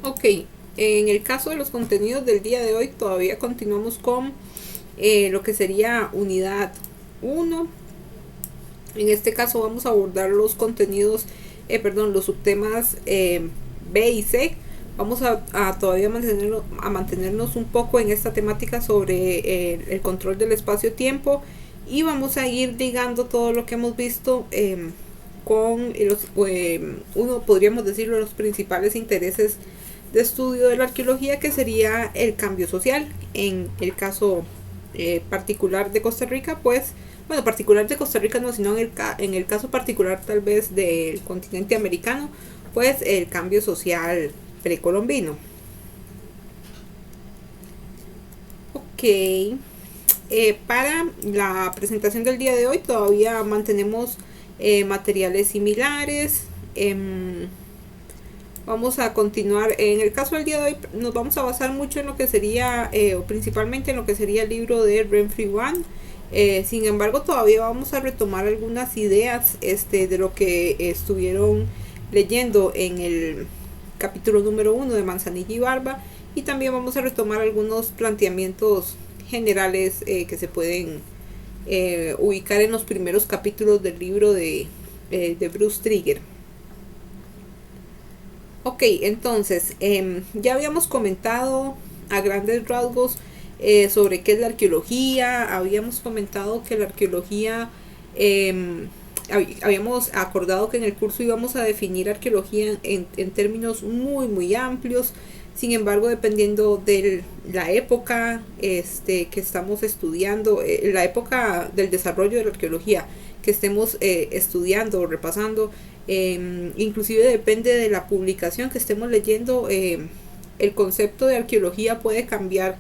Ok, en el caso de los contenidos del día de hoy todavía continuamos con lo que sería unidad uno. En este caso vamos a abordar los contenidos, los subtemas B y C. Vamos a todavía mantenernos un poco en esta temática sobre el control del espacio-tiempo y vamos a ir ligando todo lo que hemos visto con uno, podríamos decirlo, los principales intereses de estudio de la arqueología, que sería el cambio social. En el caso particular de Costa Rica, pues, bueno, particular de Costa Rica no, sino en el caso particular tal vez del continente americano, pues el cambio social precolombino. Ok, para la presentación del día de hoy todavía mantenemos materiales similares. Vamos a continuar. En el caso del día de hoy nos vamos a basar mucho en lo que sería, o principalmente en lo que sería el libro de Renfrew One. Sin embargo, todavía vamos a retomar algunas ideas de lo que estuvieron leyendo en el capítulo número 1 de Manzanilla y Barba, y también vamos a retomar algunos planteamientos generales que se pueden ubicar en los primeros capítulos del libro de Bruce Trigger. Ok, entonces, ya habíamos comentado a grandes rasgos sobre qué es la arqueología. Habíamos comentado que la arqueología, habíamos acordado que en el curso íbamos a definir arqueología en términos muy, muy amplios. Sin embargo, dependiendo de la época que estamos estudiando, la época del desarrollo de la arqueología que estemos estudiando o repasando, inclusive depende de la publicación que estemos leyendo, el concepto de arqueología puede cambiar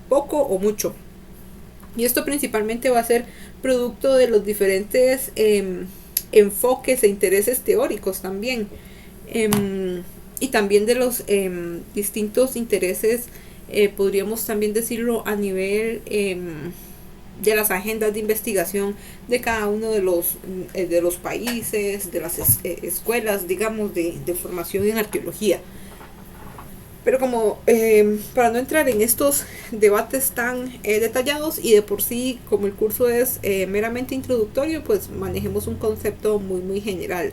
poco o mucho. Y esto principalmente va a ser producto de los diferentes enfoques e intereses teóricos también. Y también de los distintos intereses, podríamos también decirlo, a nivel de las agendas de investigación de cada uno de los países, de las escuelas, digamos, de formación en arqueología. Pero como para no entrar en estos debates tan detallados, y de por sí como el curso es meramente introductorio, pues manejemos un concepto muy muy general.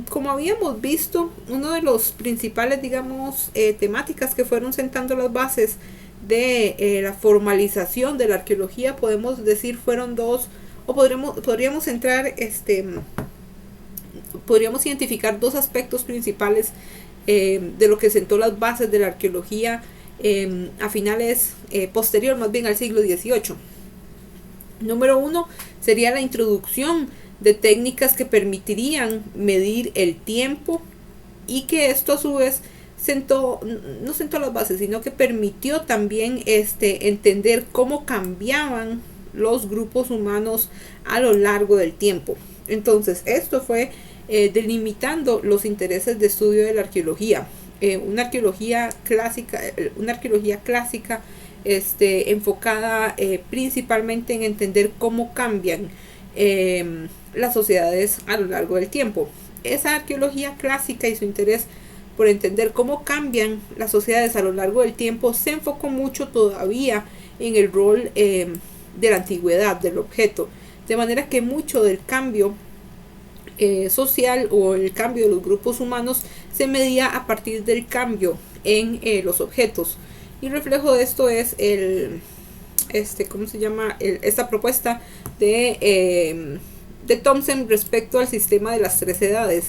Como habíamos visto, uno de los principales, digamos, temáticas que fueron sentando las bases de la formalización de la arqueología, podemos decir, fueron dos, o podríamos entrar, podríamos identificar dos aspectos principales de lo que sentó las bases de la arqueología a finales, posterior más bien al siglo XVIII. Número uno sería la introducción de técnicas que permitirían medir el tiempo, y que esto a su vez no sentó las bases, sino que permitió también entender cómo cambiaban los grupos humanos a lo largo del tiempo. Entonces esto fue delimitando los intereses de estudio de la arqueología. Una arqueología clásica enfocada principalmente en entender cómo cambian las sociedades a lo largo del tiempo. Esa arqueología clásica y su interés por entender cómo cambian las sociedades a lo largo del tiempo se enfocó mucho todavía en el rol de la antigüedad del objeto, de manera que mucho del cambio social o el cambio de los grupos humanos se medía a partir del cambio en los objetos. Y reflejo de esto es esta propuesta de Thomson respecto al sistema de las tres edades.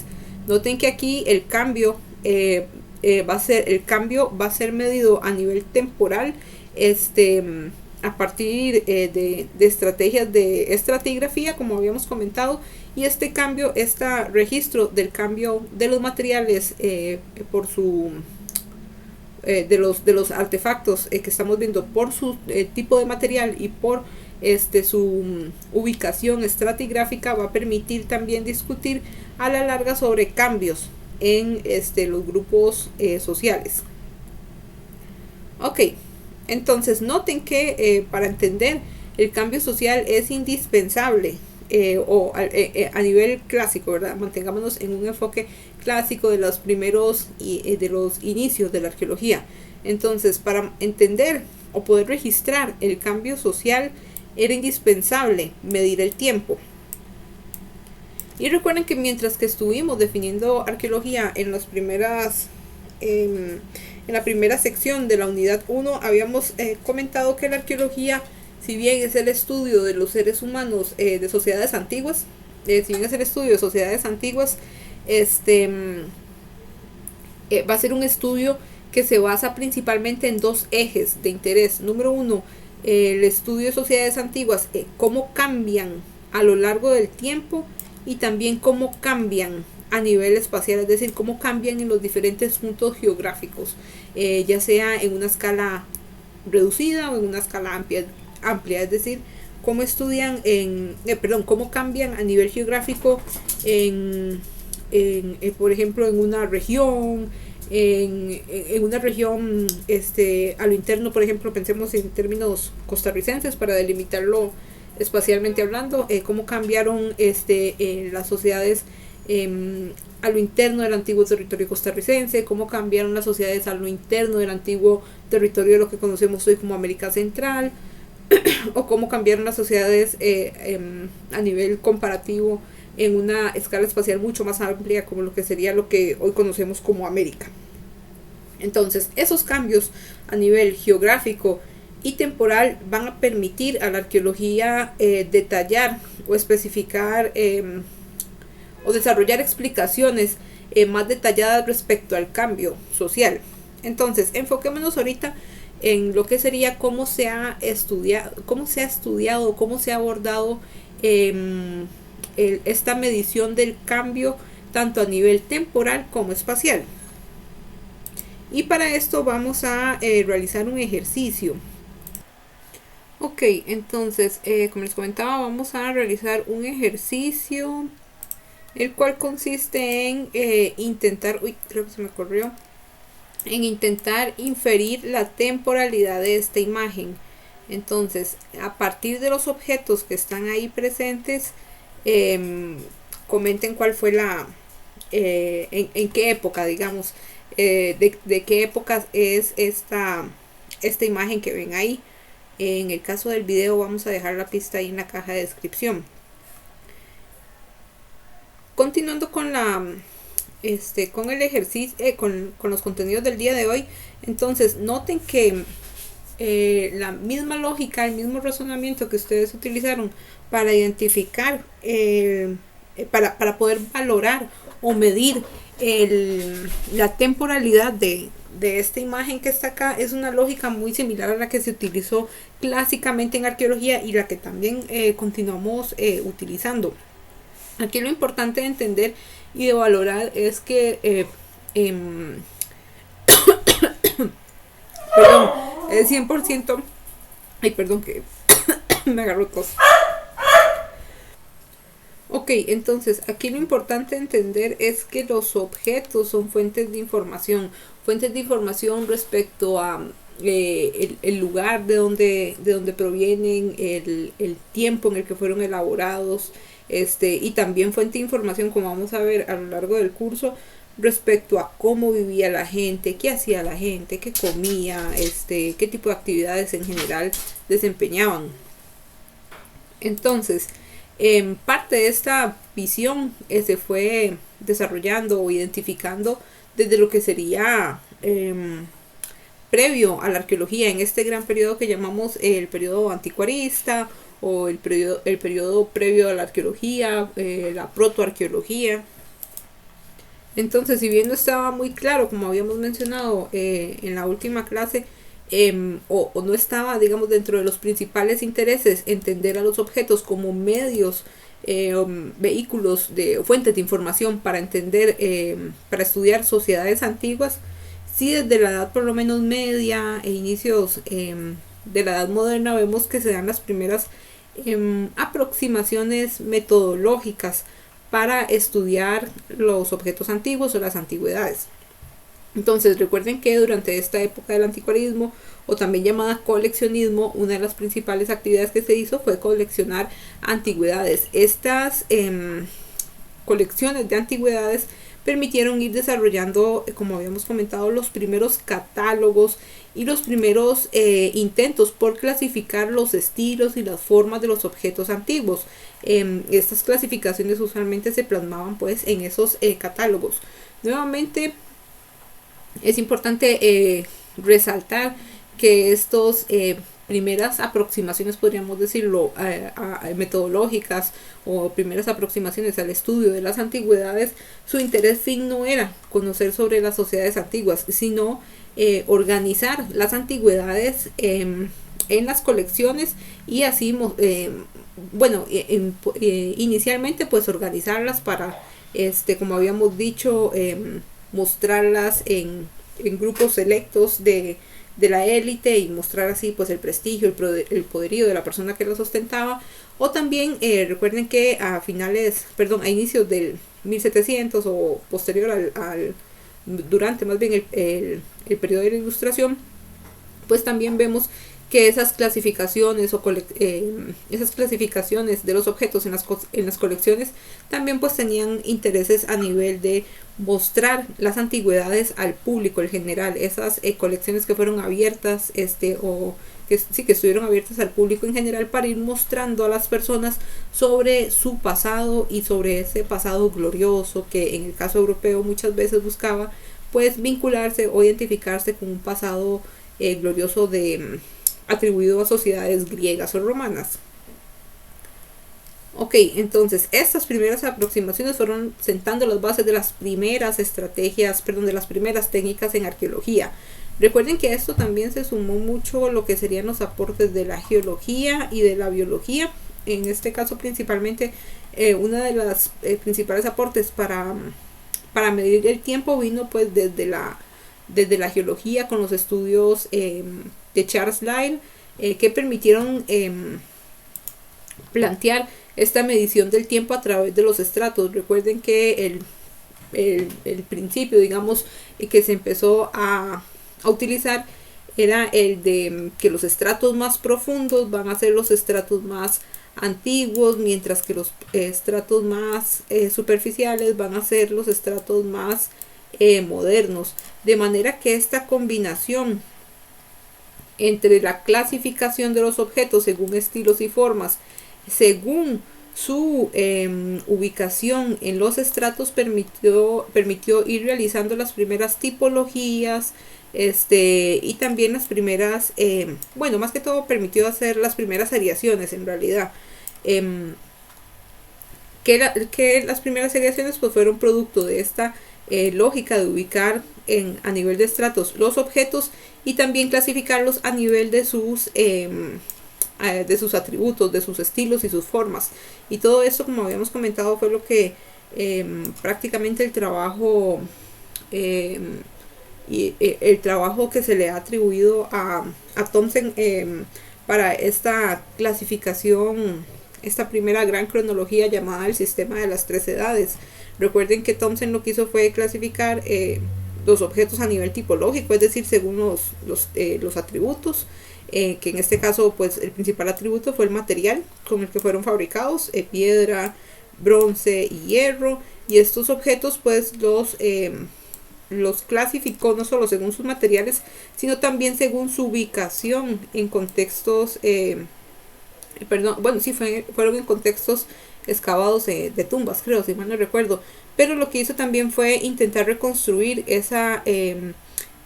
Noten que aquí el cambio va a ser medido a nivel temporal, a partir de estrategias de estratigrafía, como habíamos comentado, y este registro del cambio de los materiales por su de los artefactos que estamos viendo por su tipo de material y por su ubicación estratigráfica, va a permitir también discutir a la larga sobre cambios en los grupos sociales. Ok, entonces noten que para entender el cambio social es indispensable a nivel clásico, ¿verdad? Mantengámonos en un enfoque clásico de los primeros y de los inicios de la arqueología. Entonces, para entender o poder registrar el cambio social era indispensable medir el tiempo. Y recuerden que mientras que estuvimos definiendo arqueología en las primeras en la primera sección de la unidad 1 habíamos comentado que la arqueología, si bien es el estudio de los seres humanos de sociedades antiguas, va a ser un estudio que se basa principalmente en dos ejes de interés. Número uno, el estudio de sociedades antiguas, cómo cambian a lo largo del tiempo y también cómo cambian a nivel espacial, es decir, cómo cambian en los diferentes puntos geográficos, ya sea en una escala reducida o en una escala amplia, es decir, cómo estudian cómo cambian a nivel geográfico por ejemplo, en una región, en una región a lo interno. Por ejemplo, pensemos en términos costarricenses para delimitarlo espacialmente hablando, cómo cambiaron las sociedades a lo interno del antiguo territorio costarricense, cómo cambiaron las sociedades a lo interno del antiguo territorio de lo que conocemos hoy como América Central, o cómo cambiaron las sociedades a nivel comparativo en una escala espacial mucho más amplia, como lo que sería lo que hoy conocemos como América. Entonces, esos cambios a nivel geográfico y temporal van a permitir a la arqueología detallar o especificar o desarrollar explicaciones más detalladas respecto al cambio social. Entonces, enfoquémonos ahorita en lo que sería cómo se ha estudiado, cómo se ha abordado esta medición del cambio tanto a nivel temporal como espacial. Y para esto vamos a realizar un ejercicio. Ok, entonces, como les comentaba, vamos a realizar un ejercicio, el cual consiste en intentar, creo que se me corrió, en intentar inferir la temporalidad de esta imagen. Entonces, a partir de los objetos que están ahí presentes, comenten cuál fue en qué época, digamos, de qué época es esta imagen que ven ahí. En el caso del video vamos a dejar la pista ahí en la caja de descripción. Continuando con con el ejercicio, con los contenidos del día de hoy. Entonces, noten que la misma lógica, el mismo razonamiento que ustedes utilizaron para identificar, para poder valorar o medir la temporalidad de esta imagen que está acá, es una lógica muy similar a la que se utilizó clásicamente en arqueología y la que también continuamos utilizando. Aquí lo importante de entender y de valorar es que perdón, es 100%. Ay, perdón, que me agarró tos. Ok, entonces aquí lo importante de entender es que los objetos son fuentes de información respecto a el lugar de donde provienen, el tiempo en el que fueron elaborados, y también fuente de información, como vamos a ver a lo largo del curso, respecto a cómo vivía la gente, qué hacía la gente, qué comía, qué tipo de actividades en general desempeñaban. Entonces, parte de esta visión se fue desarrollando o identificando desde lo que sería previo a la arqueología, en este gran periodo que llamamos el periodo anticuarista, o el periodo previo a la arqueología, la protoarqueología. Entonces, si bien no estaba muy claro, como habíamos mencionado en la última clase, o no estaba, digamos, dentro de los principales intereses entender a los objetos como medios, vehículos de fuentes de información para entender, para estudiar sociedades antiguas, sí, desde la edad por lo menos media e inicios de la edad moderna vemos que se dan las primeras aproximaciones metodológicas para estudiar los objetos antiguos o las antigüedades. Entonces recuerden que durante esta época del anticuarismo, o también llamada coleccionismo, una de las principales actividades que se hizo fue coleccionar antigüedades. Estas colecciones de antigüedades permitieron ir desarrollando, como habíamos comentado, los primeros catálogos y los primeros intentos por clasificar los estilos y las formas de los objetos antiguos. Estas clasificaciones usualmente se plasmaban pues en esos catálogos. Nuevamente es importante resaltar que estos primeras aproximaciones, podríamos decirlo, metodológicas, o primeras aproximaciones al estudio de las antigüedades, su interés fin no era conocer sobre las sociedades antiguas, sino organizar las antigüedades en las colecciones, y así inicialmente pues organizarlas para como habíamos dicho, mostrarlas en grupos selectos de la élite, y mostrar así pues el prestigio, el poderío de la persona que las ostentaba. O también recuerden que a inicios del 1700, o posterior durante más bien el periodo de la Ilustración, pues también vemos que esas clasificaciones esas clasificaciones de los objetos en las colecciones también pues tenían intereses a nivel de mostrar las antigüedades al público en general. Esas colecciones que fueron abiertas que estuvieron abiertas al público en general, para ir mostrando a las personas sobre su pasado, y sobre ese pasado glorioso que en el caso europeo muchas veces buscaba pues vincularse o identificarse con un pasado glorioso atribuido a sociedades griegas o romanas. Ok, entonces estas primeras aproximaciones fueron sentando las bases de las primeras de las primeras técnicas en arqueología. Recuerden que a esto también se sumó mucho lo que serían los aportes de la geología y de la biología. En este caso principalmente una de las principales aportes para medir el tiempo vino pues desde la geología, con los estudios de Charles Lyell, que permitieron plantear esta medición del tiempo a través de los estratos. Recuerden que el principio, digamos, que se empezó a utilizar era el de que los estratos más profundos van a ser los estratos más antiguos, mientras que los estratos más superficiales van a ser los estratos más modernos. De manera que esta combinación entre la clasificación de los objetos según estilos y formas, según su ubicación en los estratos, permitió ir realizando las primeras tipologías, y también las primeras, más que todo permitió hacer las primeras seriaciones en realidad. Que las primeras seriaciones pues fueron producto de esta lógica de ubicar a nivel de estratos los objetos, y también clasificarlos a nivel de sus atributos, de sus estilos y sus formas. Y todo esto, como habíamos comentado, fue lo que prácticamente el trabajo que se le ha atribuido a Thomson para esta clasificación, esta primera gran cronología llamada el sistema de las tres edades. Recuerden que Thomson lo que hizo fue clasificar los objetos a nivel tipológico, es decir, según los atributos, que en este caso pues el principal atributo fue el material con el que fueron fabricados, piedra, bronce y hierro. Y estos objetos pues los clasificó no solo según sus materiales, sino también según su ubicación en contextos fueron en contextos excavados de tumbas, creo, si mal no recuerdo. Pero lo que hizo también fue intentar reconstruir esa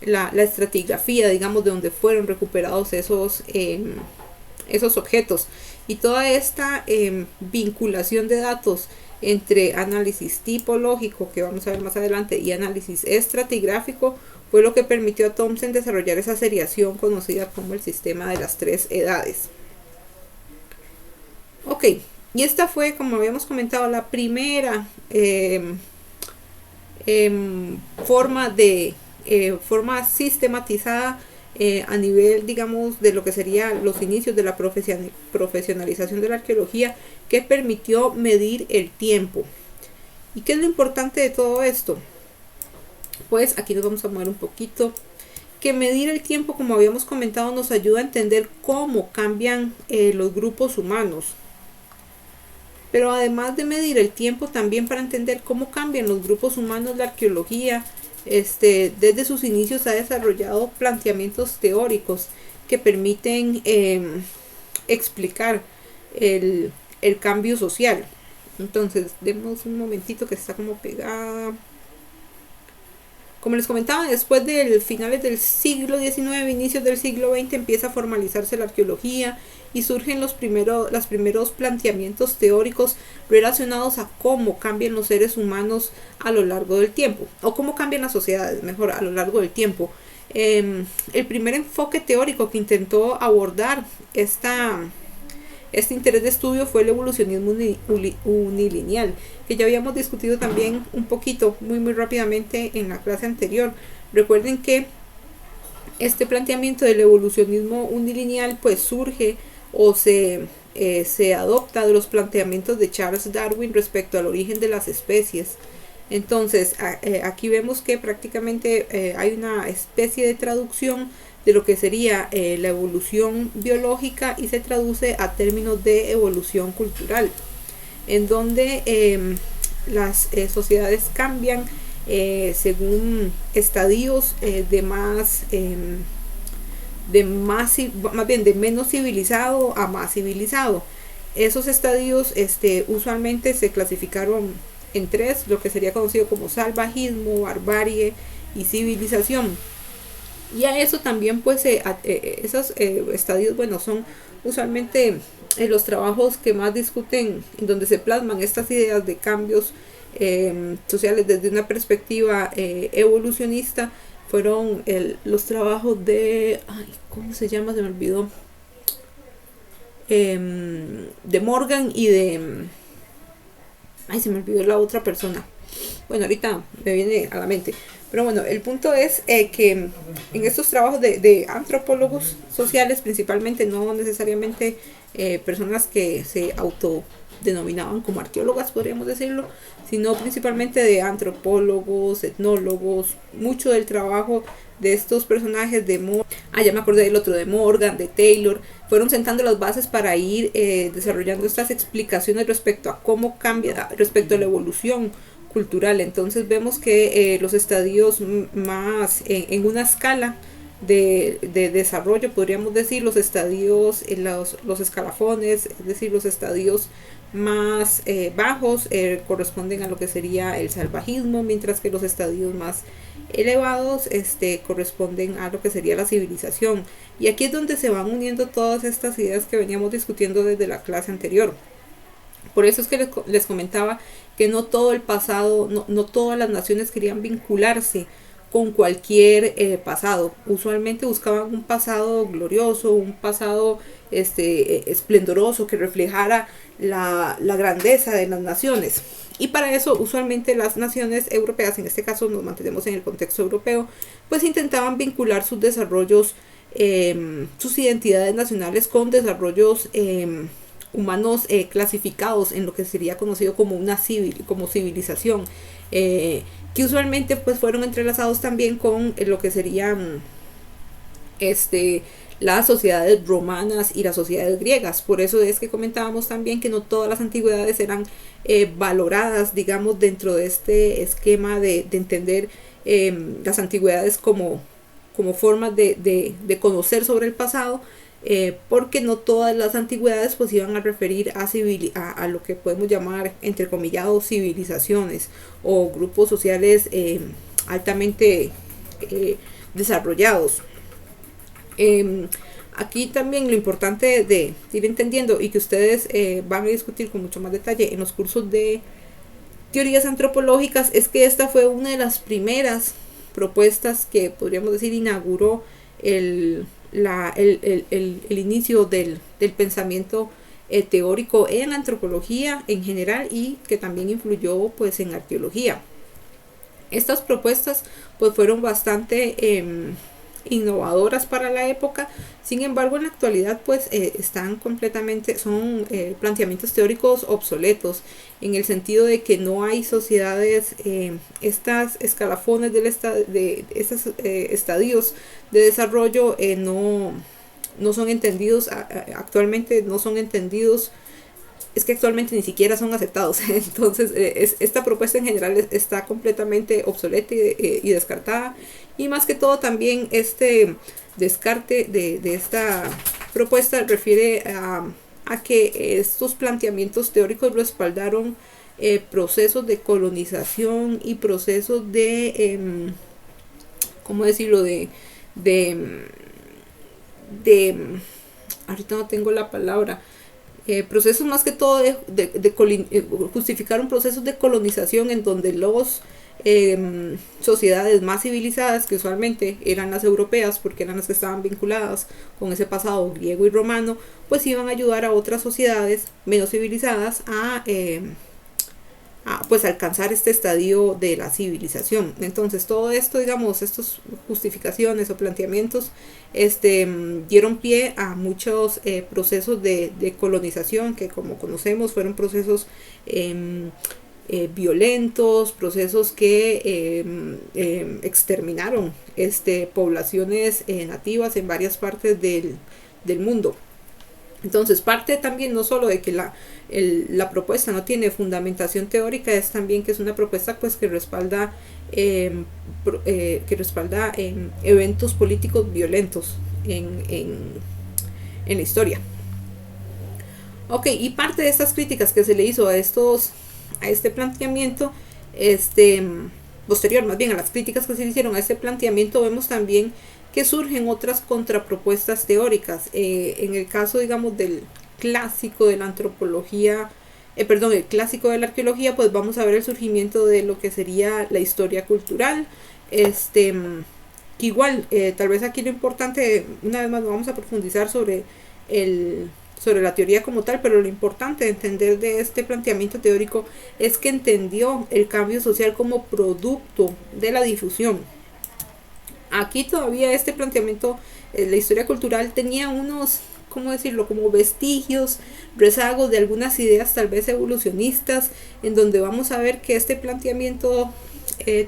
la estratigrafía, digamos, de donde fueron recuperados esos objetos, y toda esta vinculación de datos entre análisis tipológico, que vamos a ver más adelante, y análisis estratigráfico, fue lo que permitió a Thomson desarrollar esa seriación conocida como el sistema de las tres edades. Ok, y esta fue, como habíamos comentado, la primera forma sistematizada a nivel, digamos, de lo que serían los inicios de la profesionalización de la arqueología, que permitió medir el tiempo. ¿Y qué es lo importante de todo esto? pues aquí nos vamos a mover un poquito. Que medir el tiempo, como habíamos comentado, nos ayuda a entender cómo cambian los grupos humanos. Pero además de medir el tiempo, también para entender cómo cambian los grupos humanos, la arqueología, desde sus inicios ha desarrollado planteamientos teóricos que permiten explicar el cambio social. Entonces, demos un momentito que está como pegada. Como les comentaba, después de finales del siglo XIX, inicios del siglo XX, empieza a formalizarse la arqueología y surgen los primeros planteamientos teóricos relacionados a cómo cambian los seres humanos a lo largo del tiempo, o cómo cambian las sociedades, mejor, a lo largo del tiempo. El primer enfoque teórico que intentó abordar este interés de estudio fue el evolucionismo unilineal, que ya habíamos discutido también un poquito, muy rápidamente en la clase anterior. Recuerden que este planteamiento del evolucionismo unilineal pues surge o se adopta de los planteamientos de Charles Darwin respecto al origen de las especies. Entonces aquí vemos que prácticamente hay una especie de traducción de lo que sería la evolución biológica y se traduce a términos de evolución cultural, en donde las sociedades cambian según estadios de menos civilizado a más civilizado. Esos estadios usualmente se clasificaron en tres, lo que sería conocido como salvajismo, barbarie y civilización. Y a eso también pues esos estadios, bueno, son usualmente los trabajos que más discuten, en donde se plasman estas ideas de cambios sociales desde una perspectiva evolucionista, fueron los trabajos de, ¿cómo se llama? Se me olvidó. De Morgan y se me olvidó la otra persona. Bueno, ahorita me viene a la mente. Pero bueno, el punto es que en estos trabajos de antropólogos sociales, principalmente, no necesariamente personas que se autodenominaban como arqueólogas, podríamos decirlo, sino principalmente de antropólogos, etnólogos, mucho del trabajo de estos personajes ya me acordé del otro, de Morgan, de Taylor, fueron sentando las bases para ir desarrollando estas explicaciones respecto a cómo cambia, respecto a la evolución cultural. Entonces vemos que los estadios más en una escala de desarrollo, podríamos decir, los estadios, los escalafones, es decir, los estadios más bajos corresponden a lo que sería el salvajismo, mientras que los estadios más elevados corresponden a lo que sería la civilización. Y aquí es donde se van uniendo todas estas ideas que veníamos discutiendo desde la clase anterior. Por eso es que les comentaba que no todo el pasado, no todas las naciones querían vincularse con cualquier pasado. Usualmente buscaban un pasado glorioso, un pasado esplendoroso que reflejara la grandeza de las naciones. Y para eso usualmente las naciones europeas, en este caso nos mantenemos en el contexto europeo, pues intentaban vincular sus desarrollos, sus identidades nacionales con desarrollos humanos clasificados en lo que sería conocido como como civilización, que usualmente pues fueron entrelazados también con lo que serían las sociedades romanas y las sociedades griegas. Por eso es que comentábamos también que no todas las antigüedades eran valoradas, digamos, dentro de este esquema de entender las antigüedades como formas de conocer sobre el pasado, porque no todas las antigüedades pues iban a referir a lo que podemos llamar entrecomillados civilizaciones o grupos sociales altamente desarrollados. Aquí también lo importante de ir entendiendo y que ustedes van a discutir con mucho más detalle en los cursos de teorías antropológicas es que esta fue una de las primeras propuestas que podríamos decir inauguró el inicio del pensamiento teórico en antropología en general y que también influyó pues en arqueología. Estas propuestas pues fueron bastante innovadoras para la época. Sin embargo, en la actualidad pues están completamente, son planteamientos teóricos obsoletos, en el sentido de que no hay sociedades, estas escalafones de estos estadios de desarrollo no son entendidos, actualmente no son entendidos, es que actualmente ni siquiera son aceptados. Entonces esta propuesta en general está completamente obsoleta y descartada, y más que todo también este descarte de esta propuesta refiere a que estos planteamientos teóricos respaldaron procesos de colonización y procesos de ¿cómo decirlo? De ahorita no tengo la palabra, procesos más que todo justificaron procesos de colonización en donde los sociedades más civilizadas, que usualmente eran las europeas porque eran las que estaban vinculadas con ese pasado griego y romano, pues iban a ayudar a otras sociedades menos civilizadas a pues alcanzar este estadio de la civilización. Entonces todo esto, digamos, estas justificaciones o planteamientos dieron pie a muchos procesos de colonización que, como conocemos, fueron procesos violentos, procesos que exterminaron poblaciones nativas en varias partes del mundo. Entonces, parte también no solo de que la propuesta no tiene fundamentación teórica, es también que es una propuesta pues que respalda eventos políticos violentos en la historia. Ok, y parte de estas críticas que se le hizo a este planteamiento, posterior más bien a las críticas que se le hicieron a este planteamiento, vemos también que surgen otras contrapropuestas teóricas. En el caso, digamos, del clásico de la antropología, el clásico de la arqueología, pues vamos a ver el surgimiento de lo que sería la historia cultural. Que igual, tal vez aquí lo importante, una vez más vamos a profundizar sobre la teoría como tal, pero lo importante de entender de este planteamiento teórico es que entendió el cambio social como producto de la difusión. Aquí todavía este planteamiento, la historia cultural, tenía unos, ¿cómo decirlo?, como vestigios, rezagos de algunas ideas tal vez evolucionistas, en donde vamos a ver que este planteamiento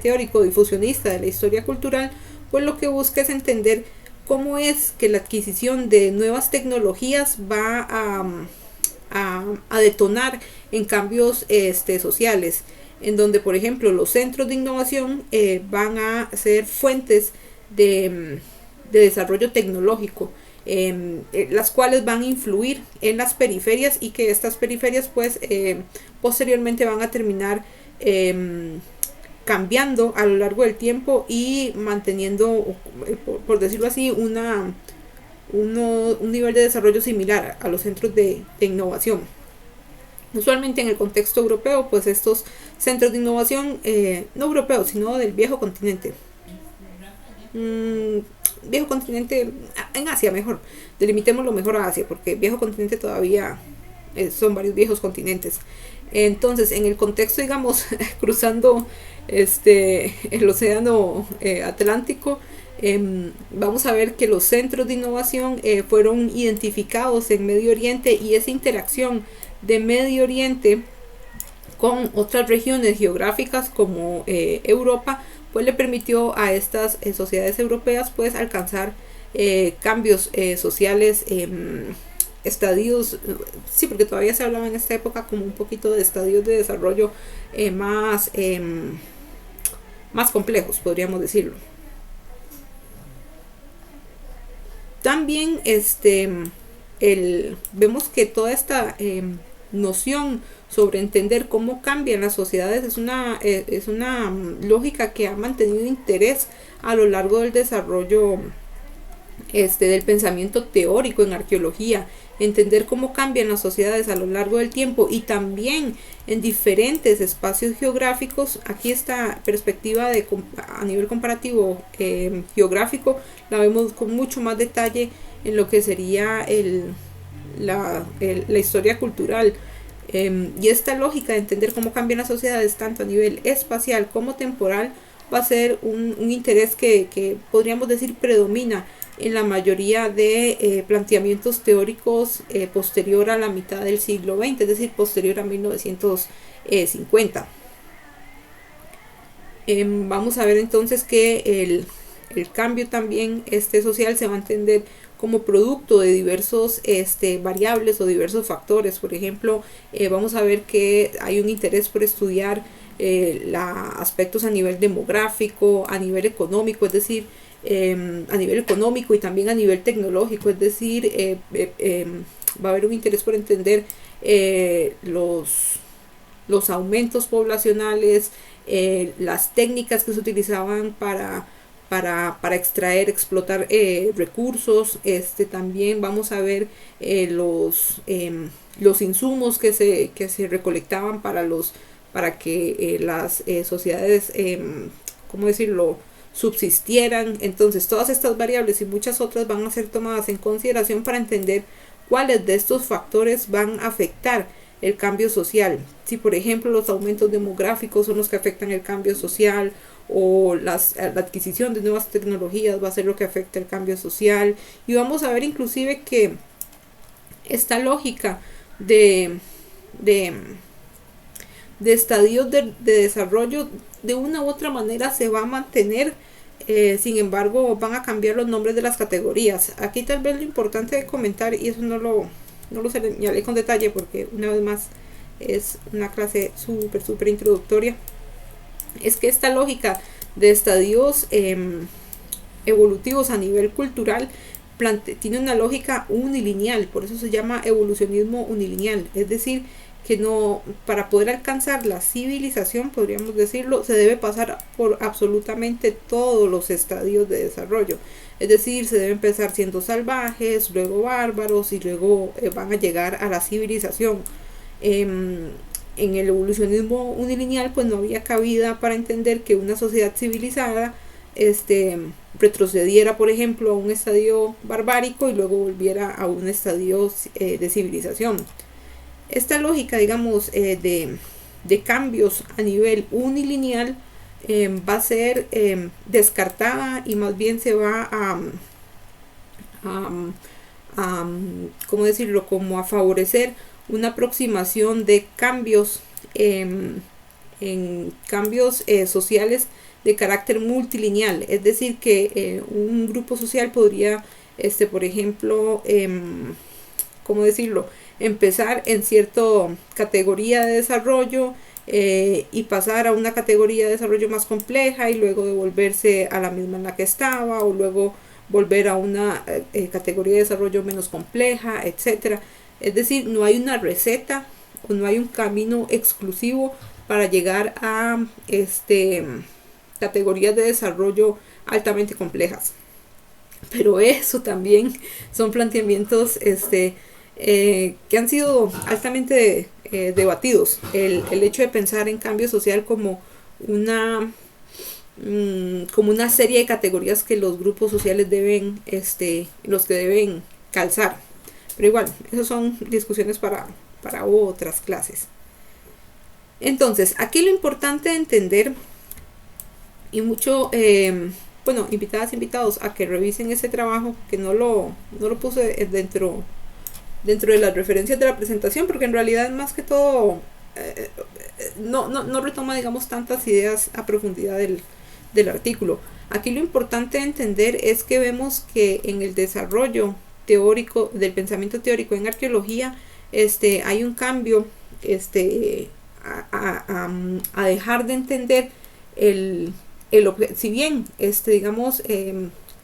teórico difusionista de la historia cultural, pues lo que busca es entender cómo es que la adquisición de nuevas tecnologías va a detonar en cambios sociales, en donde, por ejemplo, los centros de innovación van a ser fuentes de desarrollo tecnológico, las cuales van a influir en las periferias, y que estas periferias pues posteriormente van a terminar cambiando a lo largo del tiempo y manteniendo, por decirlo así, un nivel de desarrollo similar a los centros de innovación. Usualmente en el contexto europeo, pues estos centros de innovación, no europeos, sino del viejo continente, en Asia mejor, delimitémoslo mejor a Asia, porque viejo continente todavía son varios viejos continentes. Entonces, en el contexto, digamos, cruzando el océano Atlántico, vamos a ver que los centros de innovación fueron identificados en Medio Oriente, y esa interacción de Medio Oriente con otras regiones geográficas como Europa, pues le permitió a estas sociedades europeas pues alcanzar cambios sociales, estadios, sí, porque todavía se hablaba en esta época como un poquito de estadios de desarrollo más complejos, podríamos decirlo. También vemos que toda esta noción sobre entender cómo cambian las sociedades es una lógica que ha mantenido interés a lo largo del desarrollo del pensamiento teórico en arqueología. Entender cómo cambian las sociedades a lo largo del tiempo y también en diferentes espacios geográficos. Aquí esta perspectiva a nivel comparativo geográfico la vemos con mucho más detalle en lo que sería la historia cultural. Y esta lógica de entender cómo cambian las sociedades tanto a nivel espacial como temporal va a ser un interés que podríamos decir predomina en la mayoría de planteamientos teóricos posterior a la mitad del siglo XX, es decir, posterior a 1950. Vamos a ver entonces que el cambio también social se va a entender como producto de diversos variables o diversos factores. Por ejemplo, vamos a ver que hay un interés por estudiar aspectos a nivel demográfico, a nivel económico, es decir, a nivel económico y también a nivel tecnológico, es decir, va a haber un interés por entender los aumentos poblacionales, las técnicas que se utilizaban para extraer, explotar recursos. También vamos a ver los insumos que se recolectaban para que las sociedades, ¿cómo decirlo?, subsistieran. Entonces todas estas variables y muchas otras van a ser tomadas en consideración para entender cuáles de estos factores van a afectar el cambio social. Si por ejemplo los aumentos demográficos son los que afectan el cambio social, o la adquisición de nuevas tecnologías va a ser lo que afecta el cambio social. Y vamos a ver inclusive que esta lógica de estadios de desarrollo de una u otra manera se va a mantener. Sin embargo, van a cambiar los nombres de las categorías. Aquí tal vez lo importante de comentar, y eso no lo señalé con detalle porque una vez más es una clase súper introductoria, es que esta lógica de estadios evolutivos a nivel cultural tiene una lógica unilineal, por eso se llama evolucionismo unilineal, es decir, que no, para poder alcanzar la civilización, podríamos decirlo, se debe pasar por absolutamente todos los estadios de desarrollo. Es decir, se debe empezar siendo salvajes, luego bárbaros y luego van a llegar a la civilización. En el evolucionismo unilineal pues no había cabida para entender que una sociedad civilizada retrocediera, por ejemplo, a un estadio barbárico y luego volviera a un estadio de civilización. Esta lógica, digamos, de cambios a nivel unilineal va a ser descartada y más bien se va ¿cómo decirlo?, como a favorecer una aproximación de cambios en cambios sociales de carácter multilineal, es decir, que un grupo social podría, por ejemplo, ¿cómo decirlo?, empezar en cierta categoría de desarrollo y pasar a una categoría de desarrollo más compleja y luego devolverse a la misma en la que estaba, o luego volver a una categoría de desarrollo menos compleja, etcétera. Es decir, no hay una receta o no hay un camino exclusivo para llegar a categorías de desarrollo altamente complejas. Pero eso también son planteamientos que han sido altamente debatidos. El hecho de pensar en cambio social como una serie de categorías que los grupos sociales deben calzar. Pero igual, esas son discusiones para otras clases. Entonces, aquí lo importante de entender, y mucho, invitadas, invitados a que revisen ese trabajo, que no lo puse dentro de las referencias de la presentación, porque en realidad más que todo no retoma, digamos, tantas ideas a profundidad del artículo. Aquí lo importante de entender es que vemos que en el desarrollo teórico del pensamiento teórico en arqueología hay un cambio a dejar de entender si bien digamos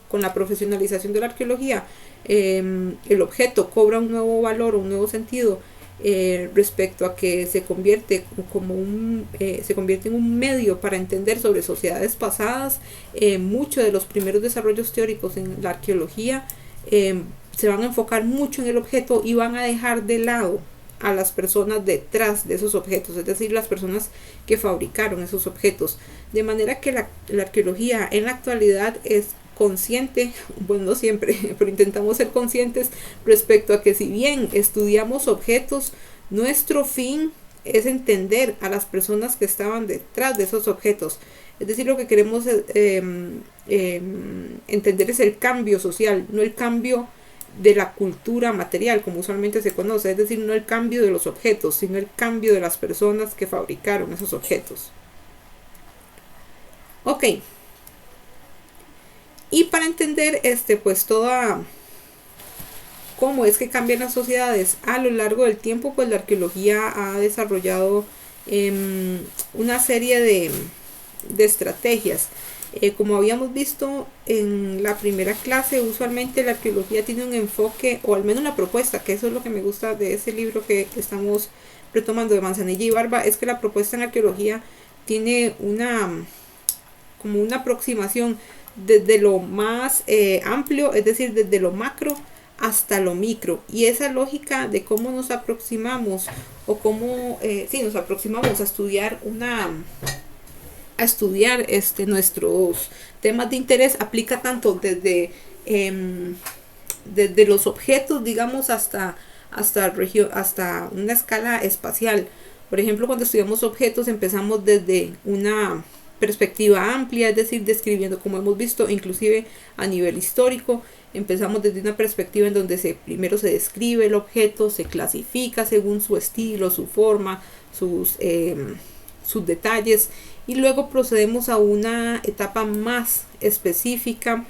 con la profesionalización de la arqueología el objeto cobra un nuevo valor o un nuevo sentido respecto a que se convierte en un medio para entender sobre sociedades pasadas. Muchos de los primeros desarrollos teóricos en la arqueología se van a enfocar mucho en el objeto y van a dejar de lado a las personas detrás de esos objetos, es decir, las personas que fabricaron esos objetos, de manera que la arqueología en la actualidad es consciente, bueno, no siempre, pero intentamos ser conscientes respecto a que si bien estudiamos objetos, nuestro fin es entender a las personas que estaban detrás de esos objetos. Es decir, lo que queremos entender es el cambio social, no el cambio de la cultura material, como usualmente se conoce, es decir, no el cambio de los objetos, sino el cambio de las personas que fabricaron esos objetos. Ok. Y para entender pues toda cómo es que cambian las sociedades a lo largo del tiempo, pues la arqueología ha desarrollado una serie de estrategias. Como habíamos visto en la primera clase, usualmente la arqueología tiene un enfoque, o al menos la propuesta, que eso es lo que me gusta de ese libro que estamos retomando de Manzanilla y Barba, es que la propuesta en arqueología tiene como una aproximación desde lo más amplio, es decir, desde lo macro hasta lo micro, y esa lógica de cómo nos aproximamos o cómo nos aproximamos a estudiar nuestros temas de interés aplica tanto desde los objetos, digamos, hasta una escala espacial. Por ejemplo, cuando estudiamos objetos empezamos desde una perspectiva amplia, es decir, describiendo, como hemos visto, inclusive a nivel histórico, empezamos desde una perspectiva en donde primero se describe el objeto, se clasifica según su estilo, su forma, sus detalles, y luego procedemos a una etapa más específica,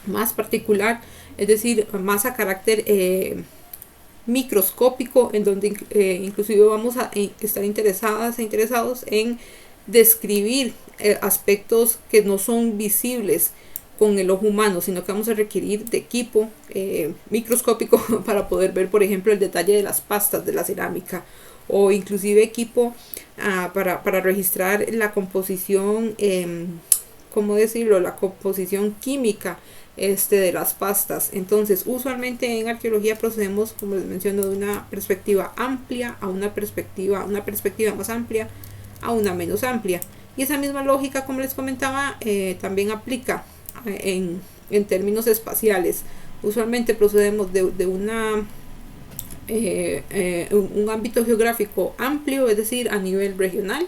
más particular, es decir, más a carácter microscópico, en donde inclusive vamos a estar interesados en describir aspectos que no son visibles con el ojo humano, sino que vamos a requerir de equipo microscópico para poder ver, por ejemplo, el detalle de las pastas de la cerámica, o inclusive equipo para registrar la composición, la composición química de las pastas. Entonces, usualmente en arqueología procedemos, como les menciono, de una perspectiva amplia a una perspectiva más amplia a una menos amplia. Y esa misma lógica, como les comentaba, también aplica en términos espaciales. Usualmente procedemos de un ámbito geográfico amplio, es decir, a nivel regional,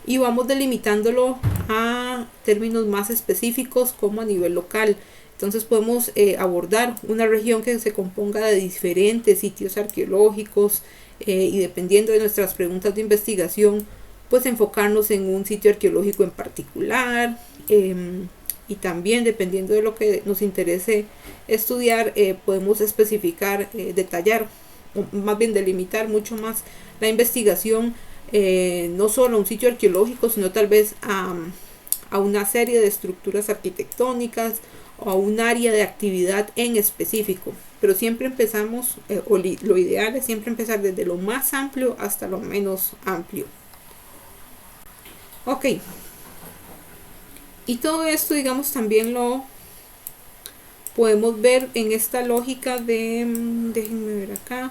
y vamos delimitándolo a términos más específicos como a nivel local. Entonces podemos abordar una región que se componga de diferentes sitios arqueológicos, y dependiendo de nuestras preguntas de investigación, pues enfocarnos en un sitio arqueológico en particular, y también dependiendo de lo que nos interese estudiar, podemos especificar, detallar, o más bien delimitar mucho más la investigación, no solo a un sitio arqueológico, sino tal vez a una serie de estructuras arquitectónicas o a un área de actividad en específico. Pero siempre empezamos, lo ideal es siempre empezar desde lo más amplio hasta lo menos amplio. Ok. Y todo esto, digamos, también lo podemos ver en esta lógica déjenme ver acá,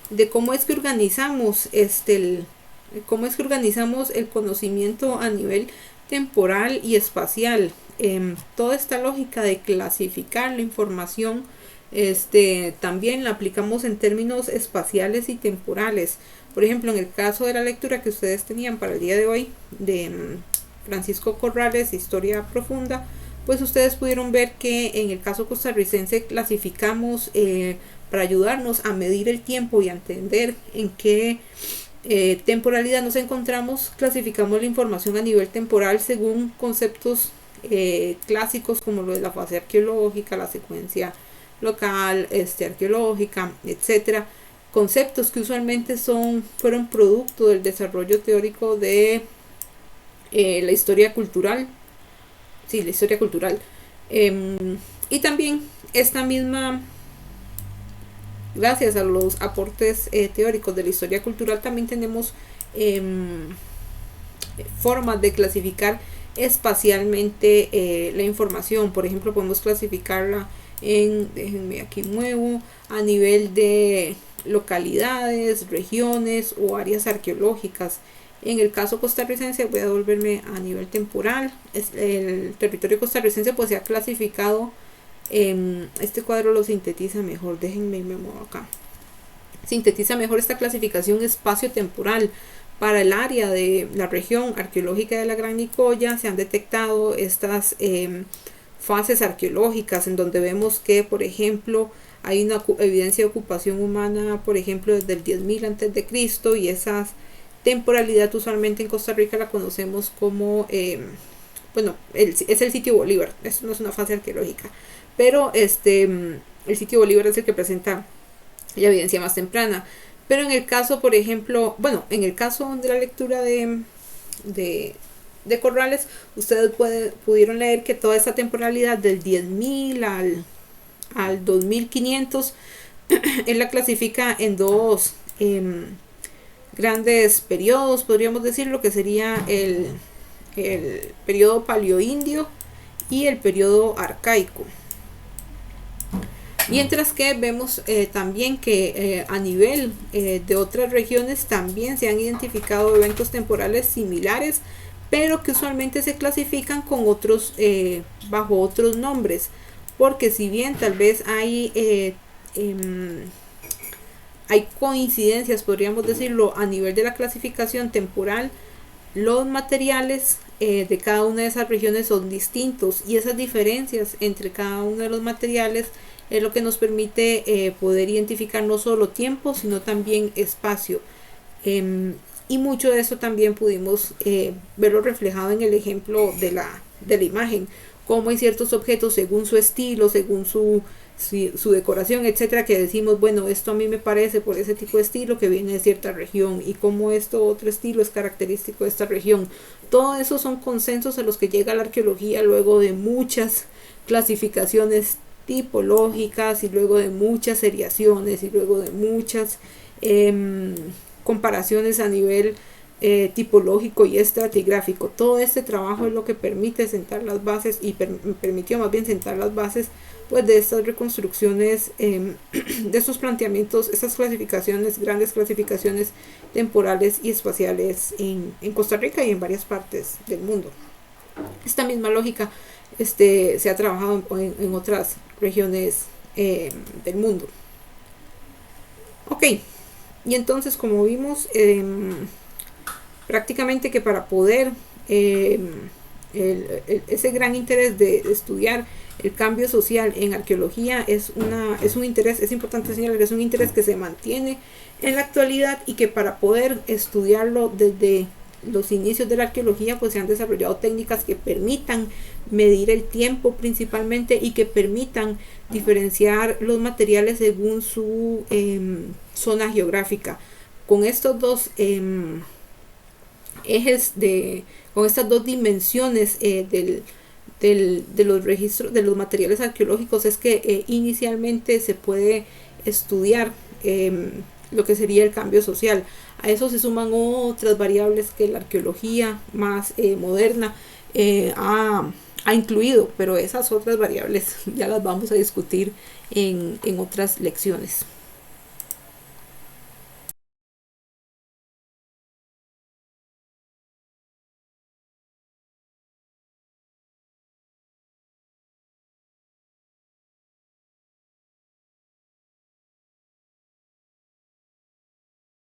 de cómo es que organizamos el conocimiento a nivel temporal y espacial. Toda esta lógica de clasificar la información, también la aplicamos en términos espaciales y temporales. Por ejemplo, en el caso de la lectura que ustedes tenían para el día de hoy de Francisco Corrales, Historia Profunda, pues ustedes pudieron ver que en el caso costarricense clasificamos, para ayudarnos a medir el tiempo y a entender en qué temporalidad nos encontramos, clasificamos la información a nivel temporal según conceptos clásicos como lo de la fase arqueológica, la secuencia local, arqueológica, etcétera. Conceptos que usualmente fueron producto del desarrollo teórico de la historia cultural. Sí, la historia cultural. Y también esta misma, gracias a los aportes teóricos de la historia cultural, también tenemos formas de clasificar espacialmente la información. Por ejemplo, podemos clasificarla déjenme aquí muevo, a nivel de localidades, regiones o áreas arqueológicas. En el caso costarricense voy a volverme a nivel temporal. El territorio costarricense pues se ha clasificado, este cuadro lo sintetiza mejor, déjenme me muevo acá, sintetiza mejor esta clasificación espacio-temporal, para el área de la región arqueológica de la Gran Nicoya se han detectado estas fases arqueológicas en donde vemos que, por ejemplo, hay una evidencia de ocupación humana, por ejemplo, desde el 10.000 antes de Cristo, y esa temporalidad usualmente en Costa Rica la conocemos como, es el sitio Bolívar. Esto no es una fase arqueológica, pero el sitio Bolívar es el que presenta la evidencia más temprana. Pero en el caso, por ejemplo, en el caso de la lectura de Corrales, ustedes pudieron leer que toda esta temporalidad del 10.000 al 2500, él la clasifica en dos grandes periodos, podríamos decir, lo que sería el periodo paleoindio y el periodo arcaico. Mientras que vemos también que a nivel de otras regiones también se han identificado eventos temporales similares, pero que usualmente se clasifican con otros bajo otros nombres, porque si bien tal vez hay coincidencias, podríamos decirlo, a nivel de la clasificación temporal, los materiales de cada una de esas regiones son distintos, y esas diferencias entre cada uno de los materiales es lo que nos permite poder identificar no solo tiempo, sino también espacio. Y mucho de eso también pudimos verlo reflejado en el ejemplo de la imagen, como hay ciertos objetos según su estilo, según su decoración, etcétera, que decimos, bueno, esto a mí me parece por ese tipo de estilo que viene de cierta región, y como esto otro estilo es característico de esta región. Todo eso son consensos a los que llega la arqueología luego de muchas clasificaciones tipológicas, y luego de muchas seriaciones, y luego de muchas comparaciones a nivel tipológico y estratigráfico. Todo este trabajo es lo que permite sentar las bases, y permitió más bien sentar las bases pues de estas reconstrucciones, de estos planteamientos, estas clasificaciones, grandes clasificaciones temporales y espaciales en Costa Rica y en varias partes del mundo. Esta misma lógica se ha trabajado en otras regiones del mundo. Ok, y entonces, como vimos, prácticamente que para poder ese gran interés de estudiar el cambio social en arqueología es un interés, es importante señalar que es un interés que se mantiene en la actualidad, y que para poder estudiarlo desde los inicios de la arqueología pues se han desarrollado técnicas que permitan medir el tiempo principalmente, y que permitan diferenciar los materiales según su zona geográfica. Con estos dos con estas dos dimensiones de los registros de los materiales arqueológicos es que inicialmente se puede estudiar lo que sería el cambio social. A eso se suman otras variables que la arqueología más moderna ha incluido, pero esas otras variables ya las vamos a discutir en otras lecciones.